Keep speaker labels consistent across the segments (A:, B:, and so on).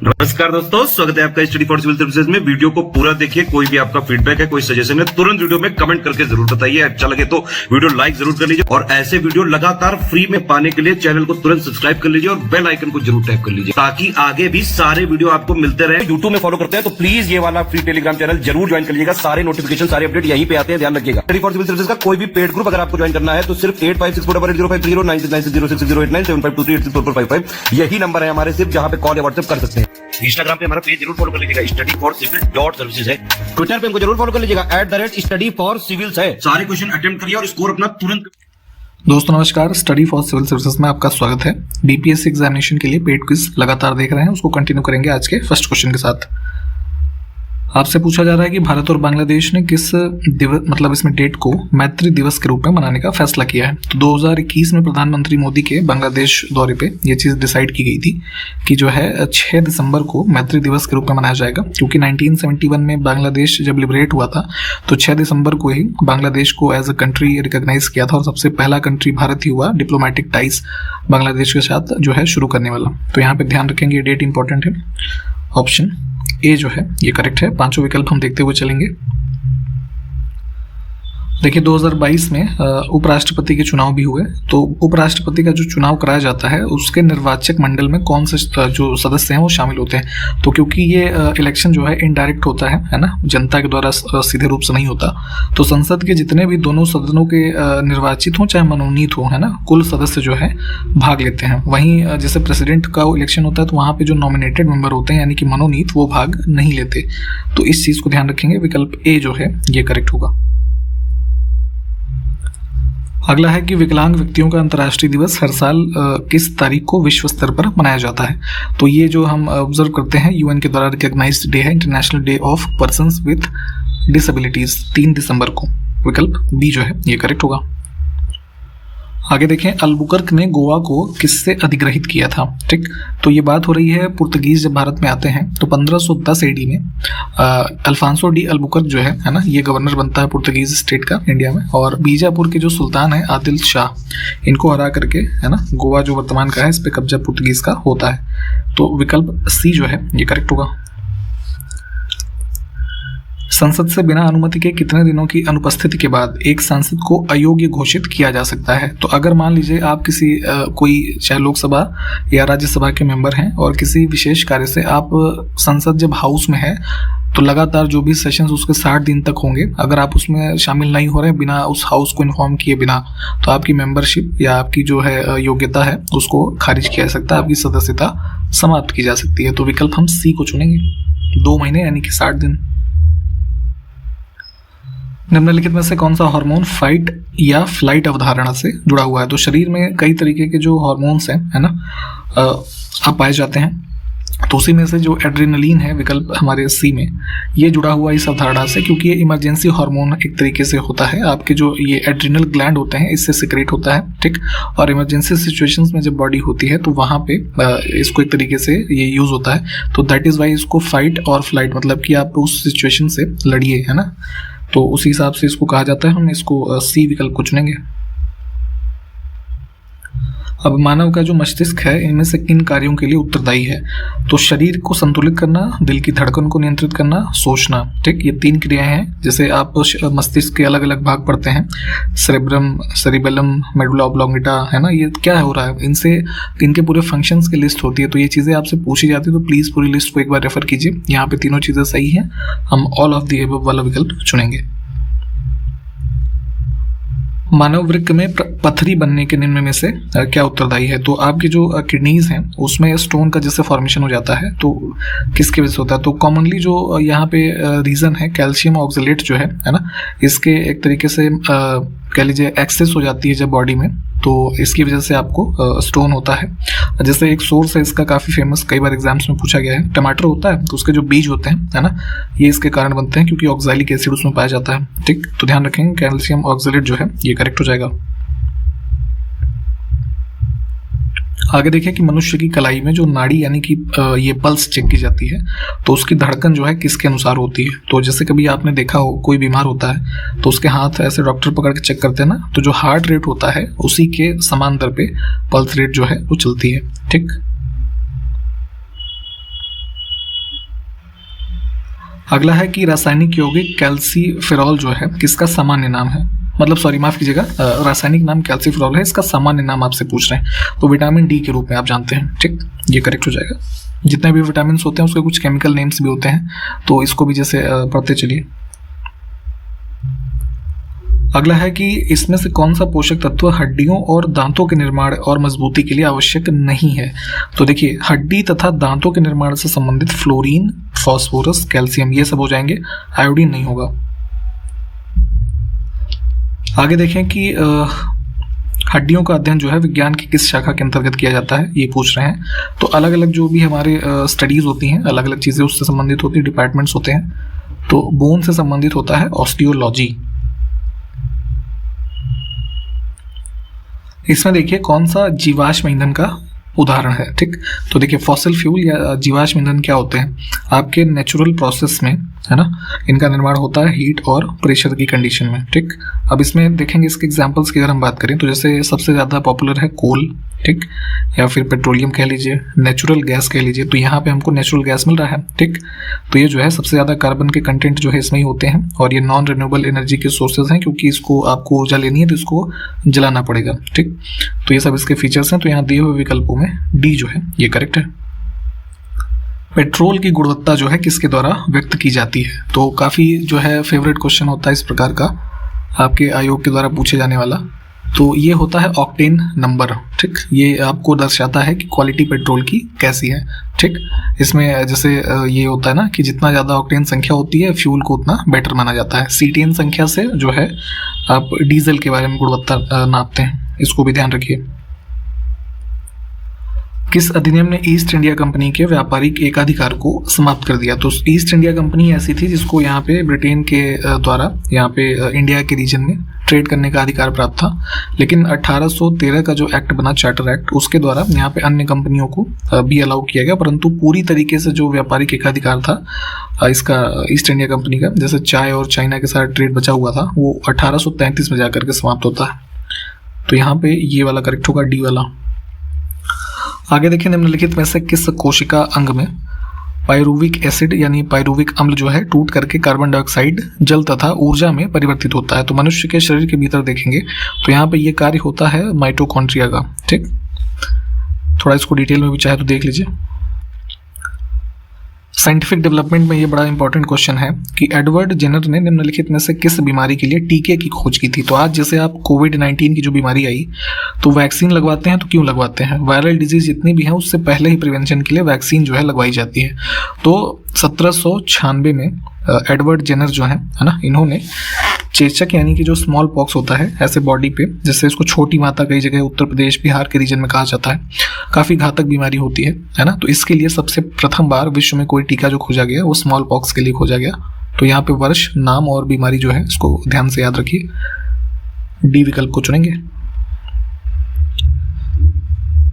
A: नमस्कार दोस्तों, स्वागत है आपका स्टडी फॉर सिविल सर्विसेज में। वीडियो को पूरा देखिए। कोई भी आपका फीडबैक है, कोई सजेशन है, तुरंत वीडियो में कमेंट करके जरूर बताइए। अच्छा लगे तो वीडियो लाइक जरूर कर लीजिए और ऐसे वीडियो लगातार फ्री में पाने के लिए चैनल को तुरंत सब्सक्राइब कर लीजिए और बेल आइकन को जरूर टैप कर लीजिए ताकि आगे भी सारे वीडियो आपको मिलते रहे। यूट्यूब में फॉलो करते हैं तो प्लीज ये वाला फ्री टेलीग्राम चैनल जरूर ज्वाइन कर लीजिएगा। सारे नोटिफिकेशन, सारे अपडेट यहीं पे आते हैं, ध्यान रखिएगा। स्टडी फॉर सिविल सर्विसेज का कोई भी पेड ग्रुप अगर आपको ज्वाइन करना है तो सिर्फ 856480560660897523864455 यही नंबर है हमारे, सिर्फ जहां पे कॉल या व्हाट्सएप कर सकते हैं। इंस्टाग्राम पे हमारा पेज जरूर फॉलो कर लीजिएगा, studyforcivil.services है। ट्विटर पे हमको जरूर फॉलो कर लीजिएगा, @studyforcivils है। सारे क्वेश्चन अटेम्प्ट करिए और स्कोर अपना तुरंत।
B: दोस्तों नमस्कार, स्टडी फॉर सिविल सर्विसेज में आपका स्वागत है। बीपीएससी एग्जामिनेशन के लिए पेड क्विज लगातार देख रहे हैं, उसको कंटिन्यू करेंगे आज के फर्स्ट क्वेश्चन के साथ। आपसे पूछा जा रहा है कि भारत और बांग्लादेश ने किस दिवस मतलब इसमें डेट को मैत्री दिवस के रूप में मनाने का फैसला किया है। तो 2021 में प्रधानमंत्री मोदी के बांग्लादेश दौरे पे ये चीज़ डिसाइड की गई थी कि जो है 6 दिसंबर को मैत्री दिवस के रूप में मनाया जाएगा, क्योंकि 1971 में बांग्लादेश जब लिबरेट हुआ था तो 6 दिसंबर को ही बांग्लादेश को एज अ कंट्री रिकॉग्नाइज किया था और सबसे पहला कंट्री भारत ही हुआ डिप्लोमेटिक टाइज बांग्लादेश के साथ जो है शुरू करने वाला। तो यहाँ पे ध्यान रखेंगे, ये डेट इंपॉर्टेंट है। ऑप्शन ए जो है ये करेक्ट है। पांचों विकल्प हम देखते हुए चलेंगे। देखिए 2022 में उपराष्ट्रपति के चुनाव भी हुए। तो उपराष्ट्रपति का जो चुनाव कराया जाता है उसके निर्वाचक मंडल में कौन से जो सदस्य हैं वो शामिल होते हैं। तो क्योंकि ये इलेक्शन जो है इनडायरेक्ट होता है ना, जनता के द्वारा सीधे रूप से नहीं होता, तो संसद के जितने भी दोनों सदनों के निर्वाचित हों चाहे मनोनीत हो, है ना, कुल सदस्य जो है भाग लेते हैं। वहीं जैसे प्रेसिडेंट का इलेक्शन होता है तो वहाँ पे जो नॉमिनेटेड मेंबर होते हैं यानी कि मनोनीत, वो भाग नहीं लेते। तो इस चीज़ को ध्यान रखेंगे। विकल्प ए जो है ये करेक्ट होगा। अगला है कि विकलांग व्यक्तियों का अंतर्राष्ट्रीय दिवस हर साल किस तारीख को विश्व स्तर पर मनाया जाता है। तो ये जो हम ऑब्जर्व करते हैं यूएन के द्वारा रिकॉग्नाइज्ड डे है, international day of persons with disabilities, 3 दिसंबर को। विकल्प बी जो है ये करेक्ट होगा। आगे देखें, अल्बुकर्क ने गोवा को किससे अधिग्रहित किया था। ठीक, तो ये बात हो रही है पुर्तगीज जब भारत में आते हैं तो 1510 एडी में अल्फांसो डी अल्बुकर्क जो है ना, ये गवर्नर बनता है पुर्तगीज स्टेट का इंडिया में। और बीजापुर के जो सुल्तान है आदिल शाह, इनको हरा करके, है ना, गोवा जो वर्तमान का है इस पे कब्जा पुर्तगीज का होता है। तो विकल्प सी जो है ये करेक्ट होगा। संसद से बिना अनुमति के कितने दिनों की अनुपस्थिति के बाद एक सांसद को अयोग्य घोषित किया जा सकता है। तो अगर मान लीजिए आप किसी कोई चाहे लोकसभा या राज्यसभा के मेंबर हैं और किसी विशेष कार्य से आप संसद जब हाउस में है तो लगातार जो भी सेशंस उसके 60 दिन तक होंगे, अगर आप उसमें शामिल नहीं हो रहे बिना उस हाउस को इन्फॉर्म किए बिना, तो आपकी मेंबरशिप या आपकी जो है योग्यता है उसको खारिज किया जा सकता है, आपकी सदस्यता समाप्त की जा सकती है। तो विकल्प हम सी को चुनेंगे, 2 महीने यानी कि 60 दिन। निम्नलिखित में से कौन सा हार्मोन फाइट या फ्लाइट अवधारणा से जुड़ा हुआ है। तो शरीर में कई तरीके के जो हार्मोन्स हैं, है ना, आप पाए जाते हैं। तो उसी में से जो एड्रेनलिन है, विकल्प हमारे सी में, ये जुड़ा हुआ इस अवधारणा से, क्योंकि ये इमरजेंसी हार्मोन एक तरीके से होता है। आपके जो ये एड्रिनल ग्लैंड होते हैं इससे सिक्रेट होता है। ठीक, और इमरजेंसी सिचुएशंस में जब बॉडी होती है तो वहाँ पे इसको एक तरीके से ये यूज होता है। तो दैट इज वाई इसको फाइट और फ्लाइट, मतलब कि आप उस सिचुएशन से लड़िए, है ना, तो उसी हिसाब से इसको कहा जाता है। हम इसको सी विकल्प को चुनेंगे। अब मानव का जो मस्तिष्क है इनमें से किन कार्यों के लिए उत्तरदायी है। तो शरीर को संतुलित करना, दिल की धड़कन को नियंत्रित करना, सोचना। ठीक, ये 3 क्रियाएं हैं। जैसे आप मस्तिष्क के अलग अलग भाग पढ़ते हैं, सेरेब्रम, सेरिबेलम, मेडुला ऑब्लोंगेटा, है ना, ये क्या हो रहा है, इनसे इनके पूरे फंक्शंस की लिस्ट होती है। तो ये चीज़ें आपसे पूछी जाती है, तो प्लीज़ पूरी लिस्ट को एक बार रेफर कीजिए। यहाँ पे तीनों चीज़ें सही हैं, हम ऑल ऑफ द अबव वाला विकल्प चुनेंगे। मानव वृक्क में पथरी बनने के निम्न में से क्या उत्तरदायी है। तो आपकी जो किडनीज हैं उसमें स्टोन का जैसे फॉर्मेशन हो जाता है, तो किसके वजह से होता है। तो कॉमनली जो यहाँ पे रीज़न है कैल्शियम ऑक्सलेट जो है ना, इसके एक तरीके से कह लीजिए एक्सेस हो जाती है जब बॉडी में, तो इसकी वजह से आपको स्टोन होता है। जैसे एक सोर्स है इसका काफ़ी फेमस, कई बार एग्जाम्स में पूछा गया है, टमाटर होता है तो उसके जो बीज होते हैं, है ना, ये इसके कारण बनते हैं क्योंकि ऑक्सैलिक एसिड उसमें पाया जाता है। ठीक, तो ध्यान रखेंगे कैल्शियम ऑक्सलेट जो है ये करेक्ट हो जाएगा। आगे देखें कि मनुष्य की कलाई में जो नाड़ी यानी कि ये पल्स चेक की जाती है, तो उसकी धड़कन जो है किसके अनुसार होती है। तो जैसे कभी आपने देखा हो कोई बीमार होता है तो उसके हाथ ऐसे डॉक्टर पकड़ के चेक करते हैं ना, तो जो हार्ट रेट होता है उसी के समांतर पे पल्स रेट जो है वो चलती है। ठीक, अगला है कि रासायनिक यौगिक कैल्सीफेरॉल जो है किसका सामान्य नाम है, मतलब सॉरी माफ कीजिएगा, रासायनिक नाम कैल्सीफेरॉल है, इसका सामान्य नाम आपसे पूछ रहे हैं, तो विटामिन डी के रूप में आप जानते हैं। ठीक, ये करेक्ट हो जाएगा। जितने भी विटामिन होते हैं उसके कुछ केमिकल नेम्स भी होते हैं, तो इसको भी जैसे पढ़ते चलिए। अगला है कि इसमें से कौन सा पोषक तत्व हड्डियों और दांतों के निर्माण और मजबूती के लिए आवश्यक नहीं है। तो देखिए, हड्डी तथा दांतों के निर्माण से संबंधित फ्लोरीन, फास्फोरस, कैल्शियम ये सब हो जाएंगे, आयोडीन नहीं होगा। आगे देखें कि हड्डियों का अध्ययन जो है विज्ञान की किस शाखा के अंतर्गत किया जाता है, ये पूछ रहे हैं। तो अलग अलग जो भी हमारे स्टडीज होती हैं, अलग अलग चीज़ें उससे संबंधित होती हैं, डिपार्टमेंट्स होते हैं। तो बोन से संबंधित होता है ऑस्टियोलॉजी। इसमें देखिए कौन सा जीवाश्म ईंधन का उदाहरण है। ठीक, तो देखिए फॉसिल फ्यूल या जीवाश्म ईंधन क्या होते हैं, आपके नेचुरल प्रोसेस में, है ना, इनका निर्माण होता है हीट और प्रेशर की कंडीशन में। ठीक, अब इसमें देखेंगे इसके एग्जांपल्स की अगर हम बात करें तो जैसे सबसे ज़्यादा पॉपुलर है कोल, ठीक, या फिर पेट्रोलियम कह लीजिए, नेचुरल गैस कह लीजिए। तो यहाँ पे हमको नेचुरल गैस मिल रहा है। ठीक, तो ये जो है सबसे ज़्यादा कार्बन के कंटेंट जो है इसमें ही होते हैं, और ये नॉन रिन्यूएबल एनर्जी के सोर्सेज हैं, क्योंकि इसको आपको ऊर्जा लेनी है तो इसको जलाना पड़ेगा। ठीक, तो ये सब इसके फीचर्स हैं। तो यहाँ दिए हुए विकल्पों में डी जो है ये करेक्ट है। पेट्रोल की गुणवत्ता जो है किसके द्वारा व्यक्त की जाती है। तो काफ़ी जो है फेवरेट क्वेश्चन होता है इस प्रकार का आपके आयोग के द्वारा पूछे जाने वाला। तो ये होता है ऑक्टेन नंबर। ठीक, ये आपको दर्शाता है कि क्वालिटी पेट्रोल की कैसी है। ठीक, इसमें जैसे ये होता है ना कि जितना ज़्यादा ऑक्टेन संख्या होती है फ्यूल को उतना बेटर माना जाता है। सीटीएन संख्या से जो है आप डीजल के बारे में गुणवत्ता नापते हैं, इसको भी ध्यान रखिए। किस अधिनियम ने ईस्ट इंडिया कंपनी के व्यापारिक एकाधिकार को समाप्त कर दिया। तो ईस्ट इंडिया कंपनी ऐसी थी जिसको यहाँ पे ब्रिटेन के द्वारा यहाँ पे इंडिया के रीजन में ट्रेड करने का अधिकार प्राप्त था, लेकिन 1813 का जो एक्ट बना, चार्टर एक्ट, उसके द्वारा यहाँ पे अन्य कंपनियों को भी अलाउ किया गया, परंतु पूरी तरीके से जो व्यापारिक एकाधिकार था इसका ईस्ट इंडिया कंपनी का, जैसे चाय और चाइना के साथ ट्रेड बचा हुआ था, वो 1833 में जाकर के समाप्त होता है। तो यहाँ पे ये वाला करेक्ट होगा, डी वाला। आगे देखिए, निम्नलिखित में से किस कोशिका अंग में पायरुविक एसिड यानी पायरुविक अम्ल जो है टूट करके कार्बन डाइऑक्साइड, जल तथा ऊर्जा में परिवर्तित होता है। तो मनुष्य के शरीर के भीतर देखेंगे तो यहाँ पे ये कार्य होता है माइटोकॉन्ड्रिया का। ठीक, थोड़ा इसको डिटेल में भी चाहे तो देख लीजिए। साइंटिफिक डेवलपमेंट में ये बड़ा इंपॉर्टेंट क्वेश्चन है कि एडवर्ड जेनर ने निम्नलिखित में से किस बीमारी के लिए टीके की खोज की थी। तो आज जैसे आप कोविड-19 की जो बीमारी आई तो वैक्सीन लगवाते हैं, तो क्यों लगवाते हैं, वायरल डिजीज जितनी भी हैं उससे पहले ही प्रिवेंशन के लिए वैक्सीन जो है लगवाई जाती है। तो 1796 में एडवर्ड जेनर जो है ना, इन्होंने चेचक यानी कि जो स्मॉल पॉक्स होता है ऐसे बॉडी पे, जैसे इसको छोटी माता कई जगह उत्तर प्रदेश बिहार के रीजन में कहा जाता है, काफ़ी घातक बीमारी होती है ना। तो इसके लिए सबसे प्रथम बार विश्व में कोई टीका जो खोजा गया वो स्मॉल पॉक्स के लिए खोजा गया। तो यहाँ पे वर्ष, नाम और बीमारी जो है इसको ध्यान से याद रखिए। डी विकल्प को चुनेंगे।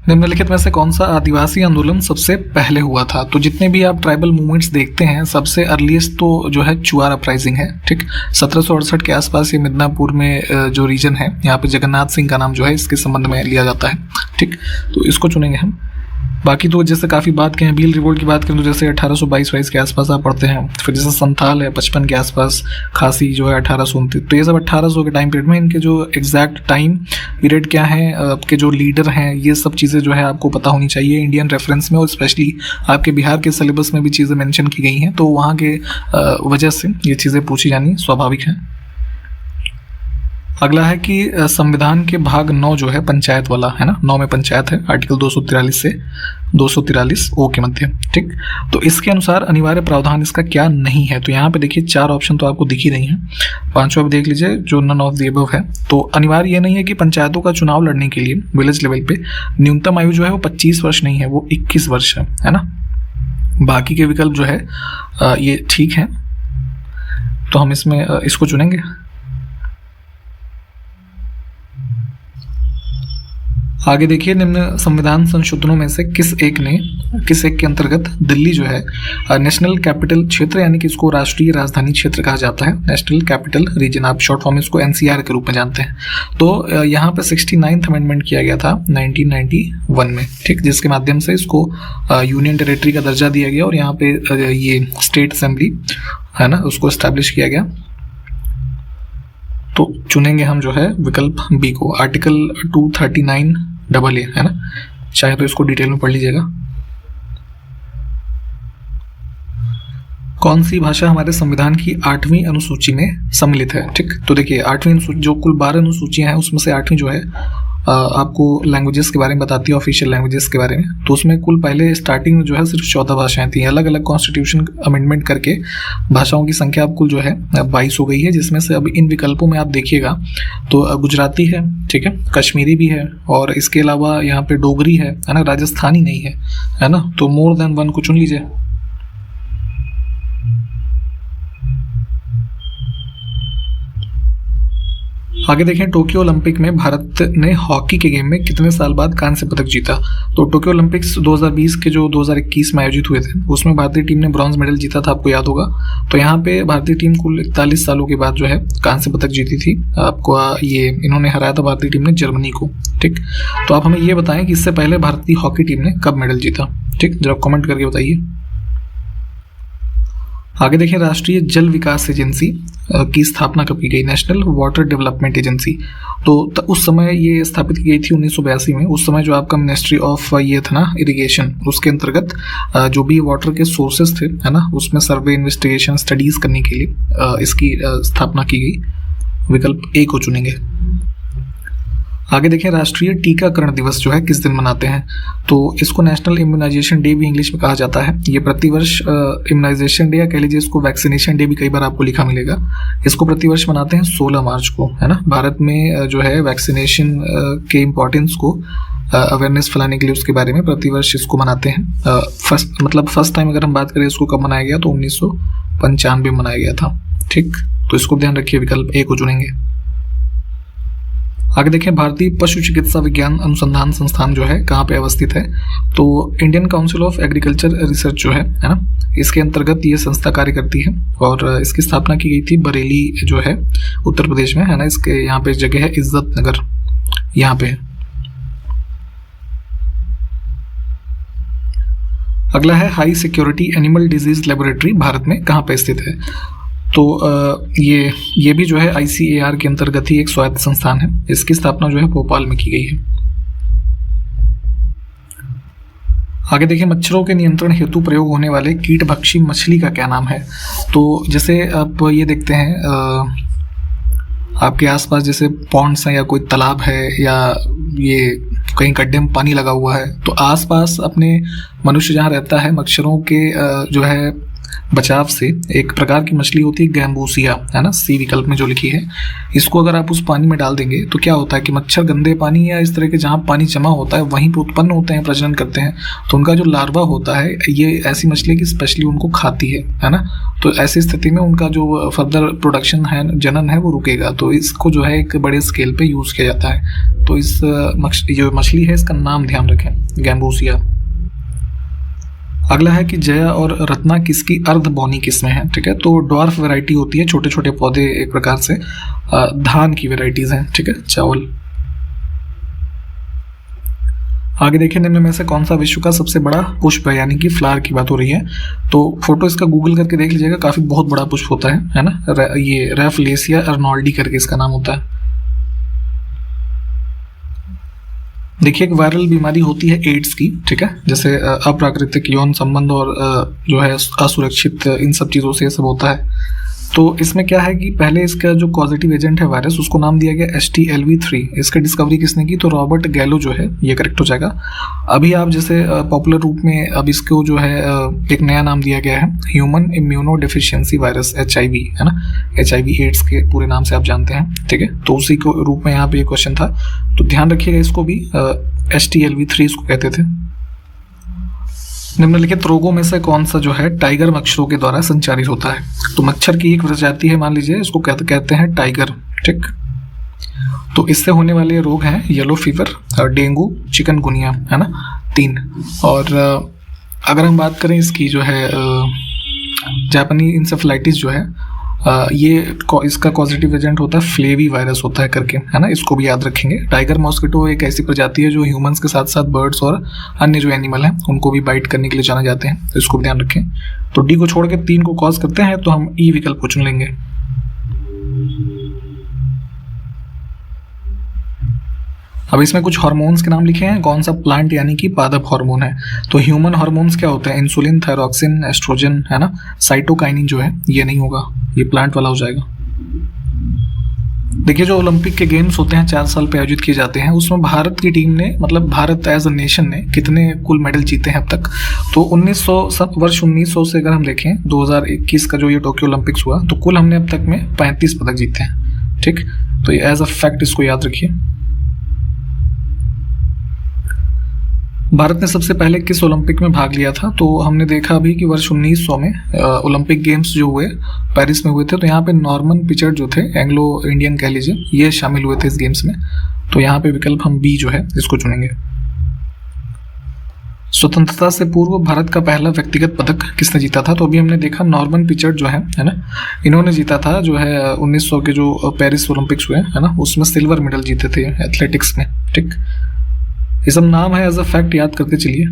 B: निम्नलिखित में से कौन सा आदिवासी आंदोलन सबसे पहले हुआ था। तो जितने भी आप ट्राइबल मूवमेंट्स देखते हैं सबसे अर्लीस्ट तो जो है चुआर अपराइजिंग है। ठीक, 1768 के आसपास ये मिदनापुर में जो रीजन है यहाँ पे जगन्नाथ सिंह का नाम जो है इसके संबंध में लिया जाता है। ठीक, तो इसको चुनेंगे हम। बाकी तो जैसे काफ़ी बात करें, भील रिवोल्ट की बात करें तो जैसे 1822 के आसपास आप पढ़ते हैं। फिर जैसे संथाल है 55 के आसपास, खासी जो है 1829। तो ये सब 1800 के टाइम पीरियड में, इनके जो एग्जैक्ट टाइम पीरियड क्या है, आपके जो लीडर हैं, ये सब चीज़ें जो है आपको पता होनी चाहिए इंडियन रेफरेंस में, और स्पेशली आपके बिहार के सिलेबस में भी चीज़ें मेंशन की गई हैं, तो वहाँ के वजह से ये चीज़ें पूछी जानी स्वाभाविक है। अगला है कि संविधान के भाग 9 जो है पंचायत वाला है ना, 9 में पंचायत है, आर्टिकल 243 से 243 ओ के मध्य। ठीक, तो इसके अनुसार अनिवार्य प्रावधान इसका क्या नहीं है। तो यहाँ पे देखिए 4 ऑप्शन तो आपको दिख ही रही हैं, 5वां देख लीजिए जो नन ऑफ द अबव है। तो अनिवार्य ये नहीं है कि पंचायतों का चुनाव लड़ने के लिए विलेज लेवल पे न्यूनतम आयु जो है वो 25 वर्ष नहीं है, वो 21 वर्ष है ना। बाकी के विकल्प जो है ये ठीक है, तो हम इसमें इसको चुनेंगे। आगे देखिए, निम्न संविधान संशोधनों में से किस एक के अंतर्गत दिल्ली जो है नेशनल कैपिटल क्षेत्र, यानी कि इसको राष्ट्रीय राजधानी क्षेत्र कहा जाता है, नेशनल कैपिटल रीजन, आप शॉर्ट फॉर्म इसको एनसीआर के रूप में जानते हैं। तो यहाँ पे 69th अमेंडमेंट किया गया था 1991 में, ठीक, जिसके माध्यम से इसको यूनियन टेरिटरी का दर्जा दिया गया और यहाँ पे ये स्टेट असेंबली है ना, उसको एस्टैब्लिश किया गया। तो चुनेंगे हम जो है विकल्प बी को, आर्टिकल 239AA है ना, चाहे तो इसको डिटेल में पढ़ लीजिएगा। कौन सी भाषा हमारे संविधान की 8वीं अनुसूची में सम्मिलित है? ठीक, तो देखिए 8वीं अनुसूची, जो कुल 12 अनुसूचियां हैं उसमें से 8वीं जो है आपको लैंग्वेजेस के बारे में बताती है, ऑफिशियल लैंग्वेजेस के बारे में। तो उसमें कुल पहले स्टार्टिंग में जो है सिर्फ 14 भाषाएं थी, अलग अलग कॉन्स्टिट्यूशन अमेंडमेंट करके भाषाओं की संख्या अब कुल जो है 22 हो गई है, जिसमें से अब इन विकल्पों में आप देखिएगा तो गुजराती है, ठीक है, कश्मीरी भी है, और इसके अलावा यहाँ पे डोगरी है ना, राजस्थानी नहीं है ना, तो मोर देन वन को चुन लीजिए। आगे देखें, टोक्यो ओलंपिक में भारत ने हॉकी के गेम में कितने साल बाद कांस्य पदक जीता? तो टोक्यो ओलंपिक्स 2020 के जो 2021 में आयोजित हुए थे उसमें भारतीय टीम ने ब्रॉन्ज मेडल जीता था, आपको याद होगा। तो यहाँ पे भारतीय टीम कुल 41 सालों के बाद जो है कांस्य पदक जीती थी। आपको ये इन्होंने हराया था भारतीय टीम ने जर्मनी को, ठीक। तो आप हमें ये बताएं कि इससे पहले भारतीय हॉकी टीम ने कब मेडल जीता, ठीक, जरा कमेंट करके बताइए। आगे देखिए, राष्ट्रीय जल विकास एजेंसी की स्थापना कब की गई? National water development agency. तो उस समय ये स्थापित की गई थी 1982 में। उस समय जो आपका मिनिस्ट्री ऑफ ये था ना इरिगेशन, उसके अंतर्गत जो भी वाटर के सोर्सेज थे है ना, उसमें सर्वे, इन्वेस्टिगेशन, स्टडीज करने के लिए इसकी स्थापना की गई। विकल्प ए को चुनेंगे। आगे देखें, राष्ट्रीय टीकाकरण दिवस जो है किस दिन मनाते हैं? तो इसको नेशनल इम्यूनाइजेशन डे भी इंग्लिश में कहा जाता है। ये प्रतिवर्ष इम्यूनाइजेशन डे, या कह लीजिए इसको वैक्सीनेशन डे भी कई बार आपको लिखा मिलेगा। इसको प्रतिवर्ष मनाते हैं 16 मार्च को, है ना। भारत में जो है वैक्सीनेशन के इम्पोर्टेंस को अवेयरनेस फैलाने के लिए उसके बारे में प्रतिवर्ष इसको मनाते हैं। फर्स्ट टाइम अगर हम बात करें इसको कब मनाया गया, तो 1995 में मनाया गया था, ठीक। तो इसको ध्यान रखिए, विकल्प ए को चुनेंगे। आगे देखें, भारतीय पशु चिकित्सा विज्ञान अनुसंधान संस्थान जो है कहाँ पे अवस्थित है? तो Indian council of agriculture research जो है ना, इसके अंतर्गत ये संस्था कार्य करती है और इसकी स्थापना की गई थी बरेली जो है उत्तर प्रदेश में, है ना। इसके यहाँ पे जगह है इज्जत नगर, यहाँ पे है। अगला है, high security animal disease laboratory Bharat में कहाँ पे स्थित है? तो ये भी जो है ICAR के अंतर्गत ही एक स्वायत्त संस्थान है। इसकी स्थापना जो है भोपाल में की गई है। आगे देखिए, मच्छरों के नियंत्रण हेतु प्रयोग होने वाले कीटभक्षी मछली का क्या नाम है? तो जैसे आप ये देखते हैं आपके आसपास जैसे पॉन्ड्स हैं या कोई तालाब है या ये कहीं गड्ढे में पानी लगा हुआ है, तो आसपास अपने मनुष्य जहाँ रहता है, मच्छरों के जो है बचाव से एक प्रकार की मछली होती है गैम्बूसिया, है ना, सी विकल्प में जो लिखी है। इसको अगर आप उस पानी में डाल देंगे तो क्या होता है कि मच्छर गंदे पानी या इस तरह के जहाँ पानी जमा होता है वहीं पर उत्पन्न होते हैं, प्रजनन करते हैं। तो उनका जो लार्वा होता है ये ऐसी मछली की स्पेशली उनको खाती है ना। तो ऐसी स्थिति में उनका जो फर्दर प्रोडक्शन है, जनन है, वो रुकेगा। तो इसको जो है एक बड़े स्केल पे यूज़ किया जाता है। तो इस जो मछली है इसका नाम ध्यान रखें, गैम्बूसिया। अगला है कि जया और रत्ना किसकी अर्ध बौनी किस्में हैं? ठीक है, तो ड्वार्फ वैरायटी होती है, छोटे छोटे पौधे एक प्रकार से धान की वैरायटीज हैं, ठीक है, चावल। आगे देखिए, निम्न में से कौन सा विश्व का सबसे बड़ा पुष्प है, यानी कि फ्लावर की बात हो रही है। तो फोटो इसका गूगल करके देख लीजिएगा, काफी बहुत बड़ा पुष्प होता है ना। ये रैफलेसिया अर्नोल्डी करके इसका नाम होता है। देखिए, एक वायरल बीमारी होती है एड्स की, ठीक है, जैसे अप्राकृतिक यौन संबंध और जो है असुरक्षित, इन सब चीज़ों से ये सब होता है। तो इसमें क्या है कि पहले इसका जो पॉजिटिव एजेंट है वायरस, उसको नाम दिया गया HTLV3। इसकी डिस्कवरी किसने की? तो रॉबर्ट गैलो जो है, ये करेक्ट हो जाएगा। अभी आप जैसे पॉपुलर रूप में अब इसको जो है एक नया नाम दिया गया है, human immuno deficiency virus, HIV, है ना। HIV एड्स के पूरे नाम से आप जानते हैं, ठीक है। तो उसी को रूप में यहाँ पे ये क्वेश्चन था, तो ध्यान रखिएगा इसको भी। HTLV3 इसको कहते थे। निम्नलिखित रोगों में से कौन सा जो है टाइगर मच्छरों के द्वारा संचारित होता है? तो मच्छर की एक प्रजाति है, मान लीजिए इसको कहते हैं टाइगर, ठीक। तो इससे होने वाले रोग हैं येलो फीवर, डेंगू, चिकनगुनिया, है ना, 3। और अगर हम बात करें इसकी जो है जापानी इंसेफेलाइटिस जो है, इसका पॉजिटिव एजेंट होता है फ्लेवी वायरस होता है करके, है ना, इसको भी याद रखेंगे। टाइगर मॉस्किटो एक ऐसी प्रजाति है जो ह्यूमंस के साथ साथ बर्ड्स और अन्य जो एनिमल हैं उनको भी बाइट करने के लिए जाने जाते हैं, तो इसको भी ध्यान रखें। तो डी को छोड़ के 3 को कॉज करते हैं तो हम ई विकल्प को चुन लेंगे। अब इसमें कुछ हार्मोन्स के नाम लिखे हैं, कौन सा प्लांट यानी कि पादप हार्मोन है। तो ह्यूमन हार्मोन्स क्या होते हैं, इंसुलिन, थायरॉक्सिन, एस्ट्रोजन, है ना, साइटोकाइनिन जो है ये नहीं होगा, ये प्लांट वाला हो जाएगा। देखिए जो ओलंपिक के गेम्स होते हैं 4 साल पे आयोजित किए जाते हैं, उसमें भारत की टीम ने, मतलब भारत एज अ नेशन ने कितने कुल मेडल जीते हैं अब तक। तो वर्ष 1900 से अगर हम देखें 2021 का जो ये टोक्यो ओलंपिक्स हुआ, तो कुल हमने अब तक में 35 पदक जीते हैं। ठीक, तो ये एज अ फैक्ट इसको याद रखिए। भारत ने सबसे पहले किस ओलंपिक में भाग लिया था, तो हमने देखा अभी कि वर्ष 1900 में ओलंपिक गेम्स जो हुए पेरिस में हुए थे, तो यहाँ पे नॉर्मन पिचर्ड जो थे, एंग्लो इंडियन कह लीजिए, ये शामिल हुए थे इस गेम्स में। तो यहाँ पे विकल्प हम बी जो है इसको चुनेंगे। स्वतंत्रता से पूर्व भारत का पहला व्यक्तिगत पदक किसने जीता था, तो अभी हमने देखा नॉर्मन पिचर्ड जो है ना, इन्होंने जीता था जो है 1900 के जो पेरिस ओलंपिक्स हुए, है ना, उसमें सिल्वर मेडल जीते थे एथलेटिक्स में। ठीक, ये सब नाम है, एज अ फैक्ट याद करते चलिए।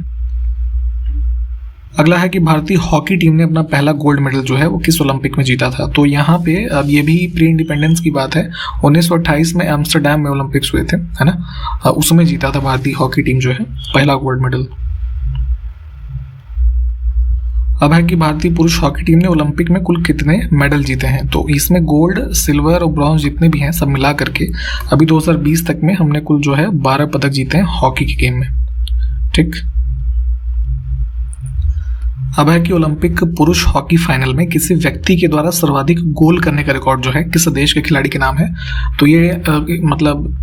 B: अगला है कि भारतीय हॉकी टीम ने अपना पहला गोल्ड मेडल जो है वो किस ओलंपिक में जीता था। तो यहाँ पे अब ये भी प्री इंडिपेंडेंस की बात है, 1928 में एम्स्टरडैम में ओलंपिक्स हुए थे, है ना, उसमें जीता था भारतीय हॉकी टीम जो है पहला गोल्ड मेडल। अब है कि भारतीय पुरुष हॉकी टीम ने ओलंपिक में कुल कितने मेडल जीते हैं। तो इसमें गोल्ड, सिल्वर और ब्रॉन्ज जितने भी हैं सब मिला करके अभी 2020 तक में हमने कुल जो है 12 पदक जीते हैं हॉकी के गेम में। ठीक, अब है कि ओलंपिक पुरुष हॉकी फाइनल में किसी व्यक्ति के द्वारा सर्वाधिक गोल करने का रिकॉर्ड जो है किस देश के खिलाड़ी के नाम है। तो ये मतलब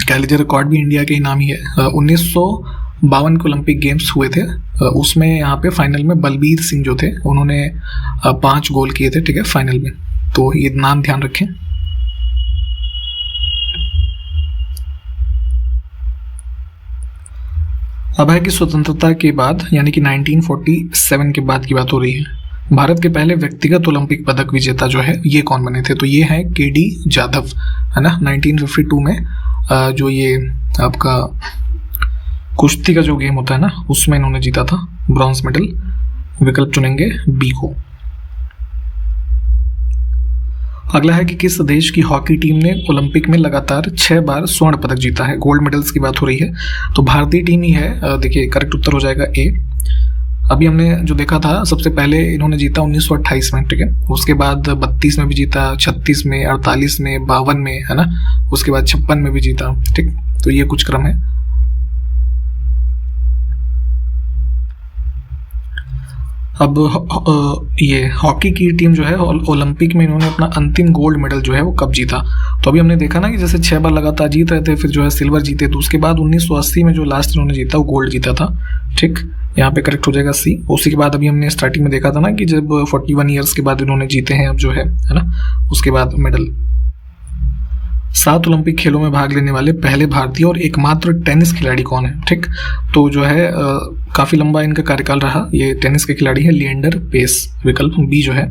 B: कह लीजिए रिकॉर्ड भी इंडिया के ही नाम ही है। 1952 के ओलंपिक गेम्स हुए थे, उसमें यहाँ पे फाइनल में बलबीर सिंह जो थे उन्होंने 5 गोल किए थे, ठीक है, फाइनल में। तो ये नाम ध्यान रखें। अब है कि स्वतंत्रता के बाद यानी कि 1947 के बाद की बात हो रही है, भारत के पहले व्यक्तिगत ओलंपिक पदक विजेता जो है ये कौन बने थे। तो ये है केडी जाधव, है ना, 1952 में जो ये आपका कुश्ती का जो गेम होता है ना उसमें इन्होंने जीता था ब्रॉन्ज मेडल। विकल्प चुनेंगे बी को। अगला है कि किस देश की हॉकी टीम ने ओलंपिक में लगातार 6 बार स्वर्ण पदक जीता है। गोल्ड मेडल्स की बात हो रही है, तो भारतीय टीम ही है। देखिए करेक्ट उत्तर हो जाएगा ए। अभी हमने जो देखा था सबसे पहले इन्होंने जीता 1928 में, ठीक है, उसके बाद 32 में भी जीता, 36 में, 48 में, 52 में, है ना, उसके बाद 56 में भी जीता। ठीक, तो ये कुछ क्रम है। अब ये हॉकी की टीम जो है ओलंपिक में इन्होंने अपना अंतिम गोल्ड मेडल जो है वो कब जीता। तो अभी हमने देखा ना कि जैसे 6 बार लगातार जीत रहे थे, फिर जो है सिल्वर जीते, तो उसके बाद 1980 में जो लास्ट इन्होंने जीता वो गोल्ड जीता था। ठीक, यहाँ पे करेक्ट हो जाएगा सी। उसी के बाद अभी हमने स्टार्टिंग में देखा था ना कि जब 41 ईयर्स के बाद इन्होंने जीते हैं अब जो है ना, उसके बाद मेडल। 7 ओलंपिक खेलों में भाग लेने वाले पहले भारतीय और एकमात्र टेनिस खिलाड़ी कौन है। ठीक, तो जो है काफी लंबा इनका कार्यकाल रहा। ये टेनिस के खिलाड़ी है लिएंडर पेस। विकल्प बी जो है।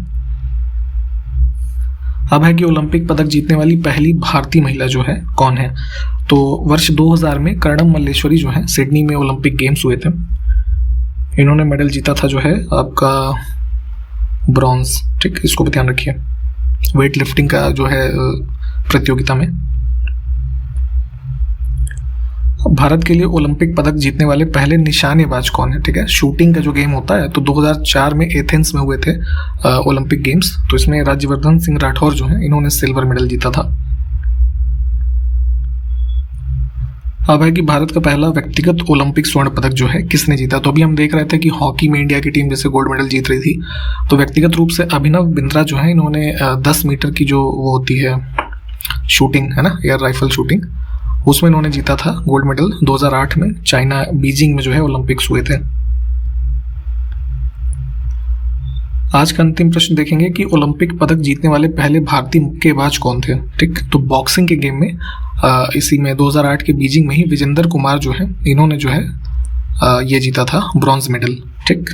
B: अब है कि ओलंपिक पदक जीतने वाली पहली भारतीय महिला जो है कौन है। तो वर्ष 2000 में कर्णम मल्लेश्वरी जो है सिडनी में ओलंपिक गेम्स हुए थे, इन्होंने मेडल जीता था जो है आपका ब्रॉन्ज। ठीक, इसको भी ध्यान रखिए, वेट लिफ्टिंग का जो है प्रतियोगिता में। भारत के लिए ओलंपिक पदक जीतने वाले पहले निशानेबाज कौन है। ठीक है, शूटिंग का जो गेम होता है तो 2004 में एथेंस में हुए थे ओलंपिक गेम्स, तो इसमें राज्यवर्धन सिंह राठौर जो है इन्होंने सिल्वर मेडल जीता था। अब है कि भारत का पहला व्यक्तिगत ओलंपिक स्वर्ण पदक जो है किसने जीता। तो अभी हम देख रहे थे कि हॉकी में इंडिया की टीम जैसे गोल्ड मेडल जीत रही थी, तो व्यक्तिगत रूप से अभिनव बिंद्रा जो है इन्होंने 10 मीटर की जो वो होती है शूटिंग, है ना, एयर राइफल शूटिंग, उसमें इन्होंने जीता था गोल्ड मेडल 2008 में चाइना बीजिंग में जो है ओलंपिक्स हुए थे। आज का अंतिम प्रश्न देखेंगे कि ओलंपिक पदक जीतने वाले पहले भारतीय मुक्केबाज कौन थे। ठीक, तो बॉक्सिंग के गेम में इसी में 2008 के बीजिंग में ही विजेंद्र कुमार जो है, इन्होंने जो है ये जीता था ब्रॉन्ज मेडल। ठीक,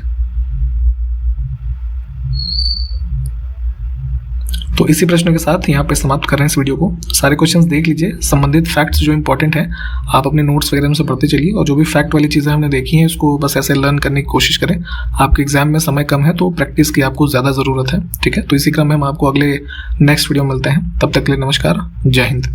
B: तो इसी प्रश्न के साथ यहाँ पे समाप्त कर रहे हैं इस वीडियो को। सारे क्वेश्चंस देख लीजिए, संबंधित फैक्ट्स जो इंपॉर्टेंट हैं आप अपने नोट्स वगैरह में से पढ़ते चलिए, और जो भी फैक्ट वाली चीज़ें हमने देखी हैं उसको बस ऐसे लर्न करने की कोशिश करें। आपके एग्जाम में समय कम है तो प्रैक्टिस की आपको ज़्यादा ज़रूरत है। ठीक है, तो इसी क्रम में हम आपको अगले नेक्स्ट वीडियो में मिलते हैं। तब तक के लिए नमस्कार, जय हिंद।